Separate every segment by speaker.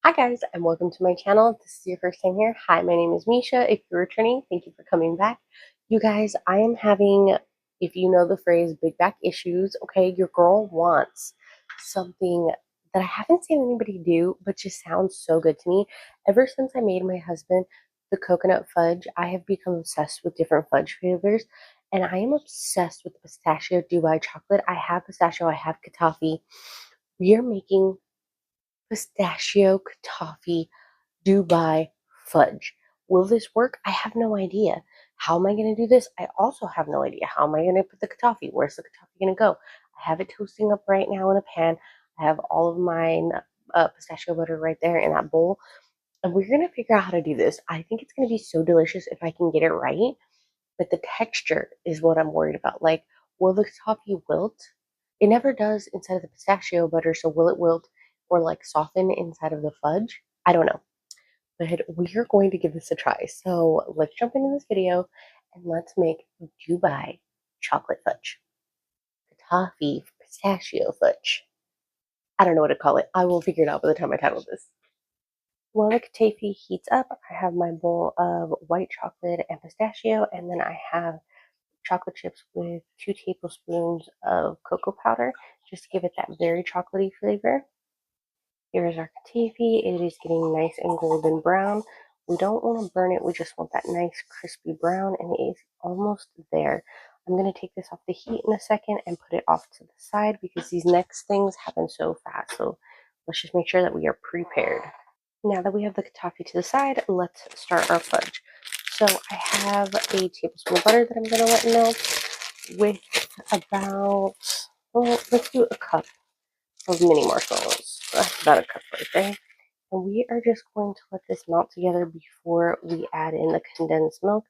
Speaker 1: Hi guys, and welcome to my channel. If this is your first time here, hi, my name is Misha. If you're returning, thank you for coming back. You guys, I am having, if you know the phrase, big back issues. Okay, your girl wants something that I haven't seen anybody do, but just sounds so good to me. Ever since I made my husband the coconut fudge, I have become obsessed with different fudge flavors, and I am obsessed with the pistachio Dubai chocolate. I have pistachio, I have Katafi. We are making pistachio toffee Dubai fudge. Will this work? I have no idea. How am I going to do this? I also have no idea. How am I going to put the katafi? Where's the katafi going to go? I have it toasting up right now in a pan. I have all of my pistachio butter right there in that bowl. And we're going to figure out how to do this. I think it's going to be so delicious if I can get it right. But the texture is what I'm worried about. Like, will the toffee wilt? It never does inside of the pistachio butter, so will it wilt or like soften inside of the fudge? I don't know. But we are going to give this a try. So let's jump into this video and let's make Dubai chocolate fudge. Toffee pistachio fudge. I don't know what to call it. I will figure it out by the time I title this. While the toffee heats up, I have my bowl of white chocolate and pistachio, and then I have chocolate chips with 2 tablespoons of cocoa powder, just to give it that very chocolatey flavor. Here's our katifi. It is getting nice and golden brown. We don't want to burn it. We just want that nice crispy brown, and it is almost there. I'm going to take this off the heat in a second and put it off to the side because these next things happen so fast. So let's just make sure that we are prepared. Now that we have the katafi to the side, let's start our fudge. So I have a tablespoon of butter that I'm going to let melt with about, well, let's do a cup of mini marshmallows. That's about a cup right there. And we are just going to let this melt together before we add in the condensed milk.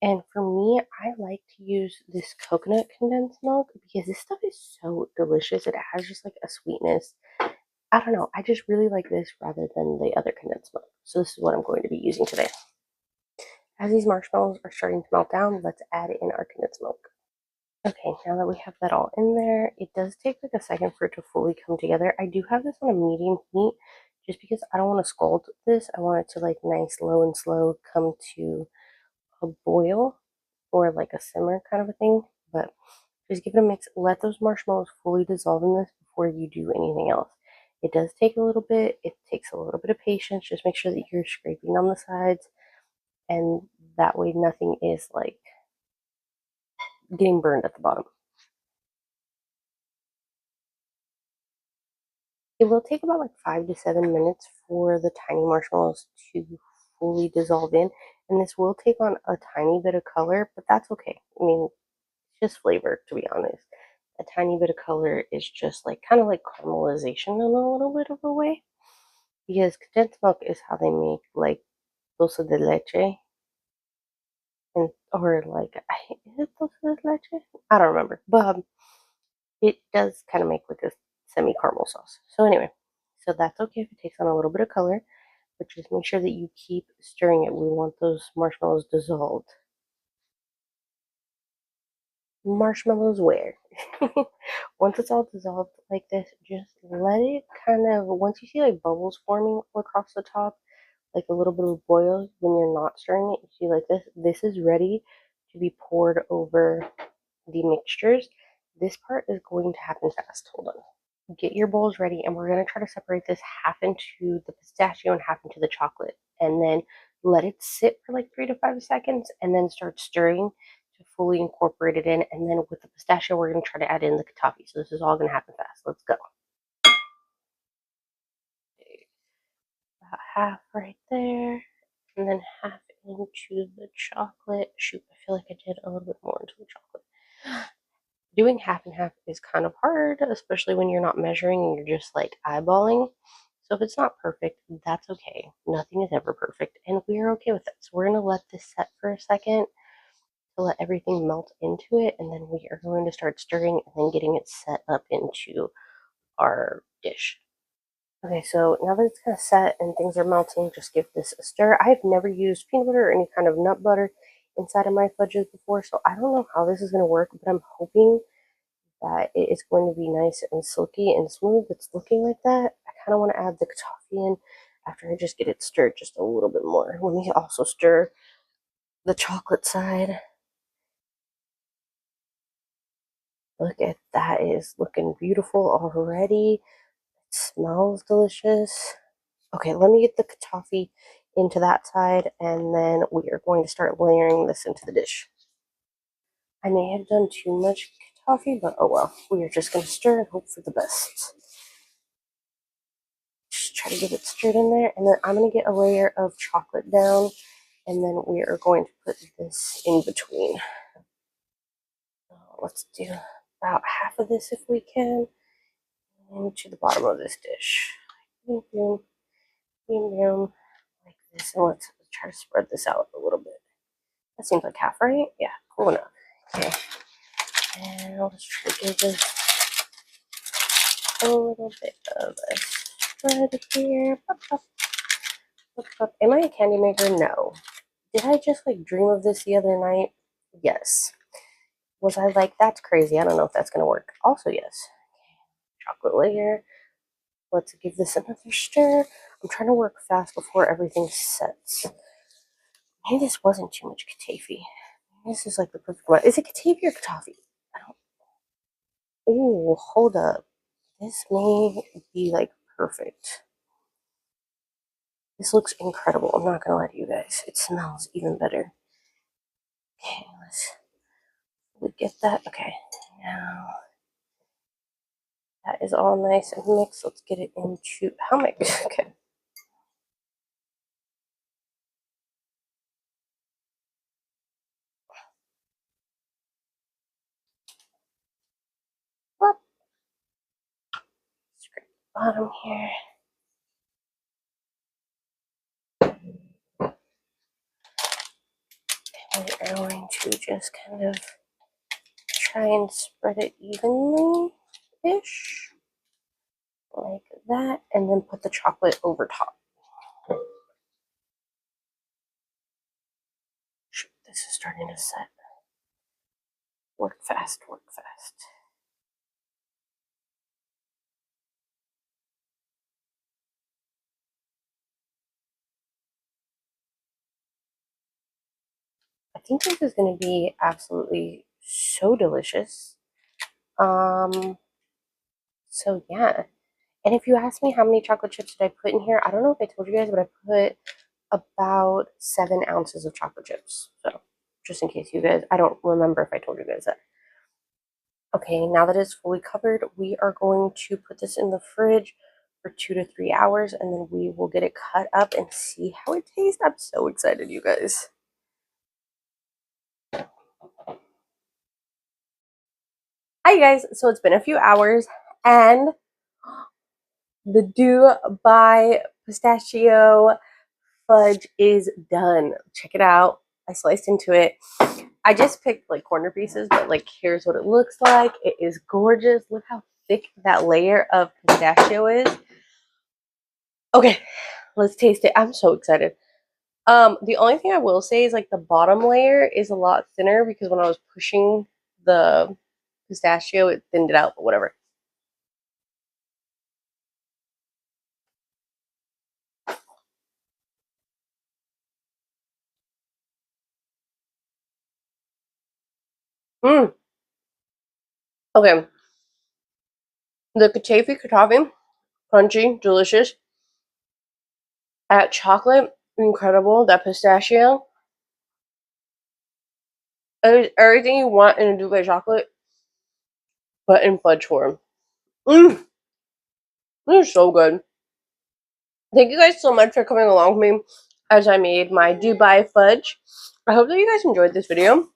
Speaker 1: And for me, I like to use this coconut condensed milk because this stuff is so delicious. It has just like a sweetness. I don't know. I just really like this rather than the other condensed milk. So this is what I'm going to be using today. As these marshmallows are starting to melt down, let's add in our condensed milk. Okay, now that we have that all in there, it does take like a second for it to fully come together. I do have this on a medium heat just because I don't want to scald this. I want it to like nice, low and slow come to a boil or like a simmer kind of a thing. But just give it a mix. Let those marshmallows fully dissolve in this before you do anything else. It does take a little bit. It takes a little bit of patience. Just make sure that you're scraping on the sides, and that way nothing is like getting burned at the bottom. It will take about like 5 to 7 minutes for the tiny marshmallows to fully dissolve in, and this will take on a tiny bit of color, but that's okay. I mean, it's just flavor, to be honest. A tiny bit of color is just like kind of like caramelization in a little bit of a way, because condensed milk is how they make like dulce de leche, and or like is it dulce de leche? I don't remember, but it does kind of make like a semi caramel sauce. So anyway, so that's okay if it takes on a little bit of color, but just make sure that you keep stirring it. We want those marshmallows dissolved. Marshmallows where? Once it's all dissolved like this, just let it kind of, once you see like bubbles forming across the top, like a little bit of boils when you're not stirring it, you see like this is ready to be poured over the mixtures. This part is going to happen fast. Hold on. Get your bowls ready, and we're going to try to separate this half into the pistachio and half into the chocolate, and then let it sit for like 3 to 5 seconds and then start stirring to fully incorporate it in. And then with the pistachio, we're going to try to add in the katafi. So this is all going to happen fast. Let's go. About half right there, and then half into the chocolate. Shoot, I feel like I did a little bit more into the chocolate. Doing half and half is kind of hard, especially when you're not measuring and you're just like eyeballing. So if it's not perfect, that's okay. Nothing is ever perfect, and we're okay with it. So we're going to let this set for a second to let everything melt into it, and then we are going to start stirring and then getting it set up into our dish. Okay, so now that it's kind of set and things are melting, just give this a stir. I've never used peanut butter or any kind of nut butter inside of my fudges before, so I don't know how this is going to work, but I'm hoping that it is going to be nice and silky and smooth. It's looking like that. I kind of want to add the coffee in after I just get it stirred just a little bit more. Let me also stir the chocolate side. Look at that, it is looking beautiful already. It smells delicious. Okay, let me get the toffee into that side, and then we are going to start layering this into the dish. I may have done too much toffee, but oh well. We are just going to stir and hope for the best. Just try to get it stirred in there, and then I'm going to get a layer of chocolate down, and then we are going to put this in between. Let's do about half of this if we can, into the bottom of this dish. Boom, boom, boom, boom, like this, and let's try to spread this out a little bit. That seems like half, right? Yeah, cool enough. Okay, and let's try to give this a little bit of a spread here. Pop, pop, pop, pop. Am I a candy maker? No. Did I just like dream of this the other night? Yes. Was I like, that's crazy? I don't know if that's gonna work. Also, yes. Chocolate layer. Let's give this another stir. I'm trying to work fast before everything sets. Maybe this wasn't too much katafi. This is like the perfect one. Is it katafi or katafi? I don't. Oh, hold up. This may be like perfect. This looks incredible. I'm not gonna lie to you guys. It smells even better. Okay, let's get that. Okay, now that is all nice and mixed. Let's get it into how mixed? Okay. Well, scrape the bottom here. And we are going to just kind of try and spread it evenly-ish, like that, and then put the chocolate over top. Shoot, this is starting to set. Work fast, work fast. I think this is going to be absolutely so delicious. So yeah. And if you ask me how many chocolate chips did I put in here, I don't know if I told you guys, but I put about 7 ounces of chocolate chips. So just in case you guys, I don't remember if I told you guys that. Okay, now that it's fully covered, we are going to put this in the fridge for 2 to 3 hours, and then we will get it cut up and see how it tastes. I'm so excited, you guys. Hi, you guys. So it's been a few hours, and the Dubai pistachio fudge is done. Check it out. I sliced into it. I just picked like corner pieces, but like here's what it looks like. It is gorgeous. Look how thick that layer of pistachio is. Okay, let's taste it. I'm so excited. The only thing I will say is like the bottom layer is a lot thinner because when I was pushing the pistachio, it thinned it out, but whatever. Mm. Okay. The katafi, crunchy, delicious. That chocolate, incredible. That pistachio. It is everything you want in a Dubai chocolate, but in fudge form. Mmm. This is so good. Thank you guys so much for coming along with me as I made my Dubai fudge. I hope that you guys enjoyed this video.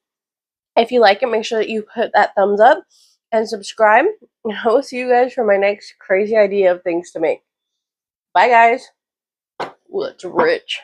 Speaker 1: If you like it, make sure that you put that thumbs up and subscribe. And I will see you guys for my next crazy idea of things to make. Bye, guys. Ooh, that's rich.